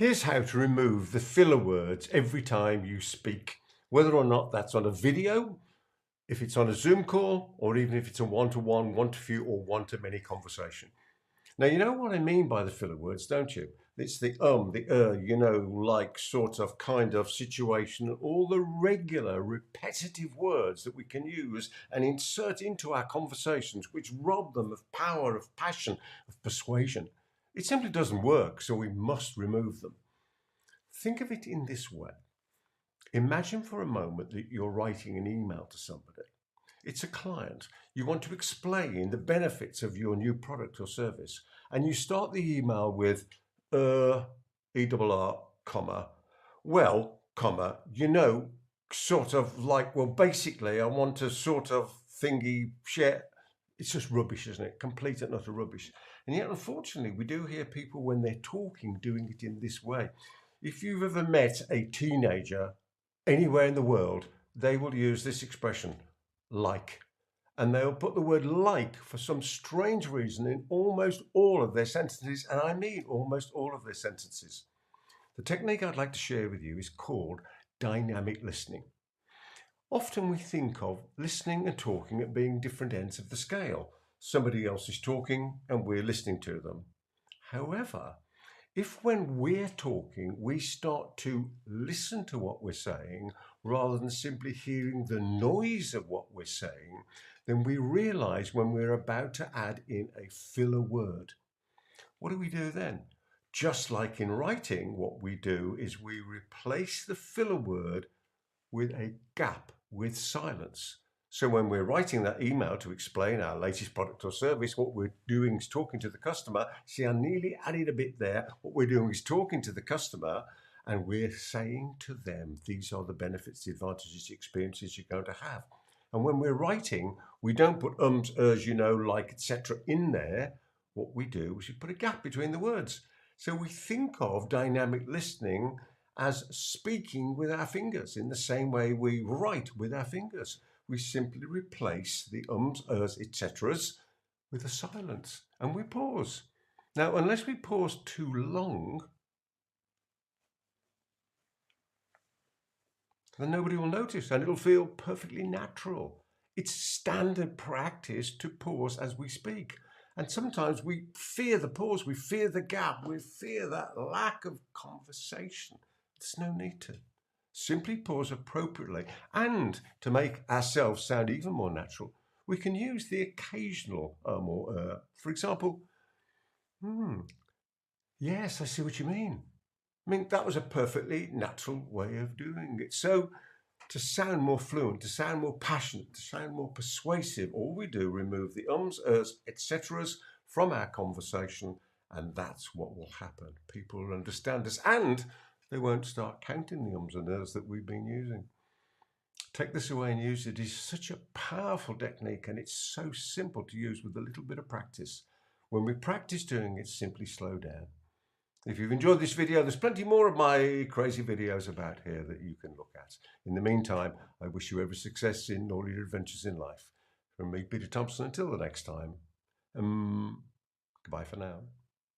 Here's how to remove the filler words every time you speak, whether or not that's on a video, if it's on a Zoom call, or even if it's a one-to-one, one-to-few, or one-to-many conversation. Now, you know what I mean by the filler words, don't you? It's the the like, sort of, kind of, situation, all the regular repetitive words that we can use and insert into our conversations, which rob them of power, of passion, of persuasion. It simply doesn't work, so we must remove them. Think of it in this way. Imagine for a moment that you're writing an email to somebody. It's a client. You want to explain the benefits of your new product or service. And you start the email with, E-double-R, comma, well, comma, sort of like, well, basically, I want to sort of thingy share. It's just rubbish, isn't it? Complete and utter rubbish. And yet, unfortunately, we do hear people when they're talking doing it in this way. If you've ever met a teenager anywhere in the world, they will use this expression, like. And they'll put the word like for some strange reason in almost all of their sentences, and I mean almost all of their sentences. The technique I'd like to share with you is called dynamic listening. Often we think of listening and talking at being different ends of the scale. Somebody else is talking and we're listening to them. However, if when we're talking, we start to listen to what we're saying rather than simply hearing the noise of what we're saying, then we realize when we're about to add in a filler word. What do we do then? Just like in writing, what we do is we replace the filler word with a gap, with silence. So when we're writing that email to explain our latest product or service, what we're doing is talking to the customer. See, I nearly added a bit there. What we're doing is talking to the customer and we're saying to them, these are the benefits, the advantages, the experiences you're going to have. And when we're writing, we don't put ums, like, etc. in there. What we do is we put a gap between the words. So we think of dynamic listening as speaking with our fingers in the same way we write with our fingers. We simply replace the ums, etceteras with a silence, and we pause. Now, unless we pause too long, then nobody will notice, and it'll feel perfectly natural. It's standard practice to pause as we speak. And sometimes we fear the pause, we fear the gap, we fear that lack of conversation. There's no need to. Simply pause appropriately, and to make ourselves sound even more natural, we can use the occasional or. For example, yes, I see what you mean. I mean, that was a perfectly natural way of doing it. So to sound more fluent, to sound more passionate, to sound more persuasive, all we do, remove the ums, etceteras from our conversation, and that's what will happen. People will understand us, and they won't start counting the ums and ers that we've been using. Take this away and use it. It's such a powerful technique, and it's so simple to use with a little bit of practice. When we practice doing it, simply slow down. If you've enjoyed this video, there's plenty more of my crazy videos about here that you can look at. In the meantime, I wish you every success in all your adventures in life. From me, Peter Thomson, until the next time, goodbye for now.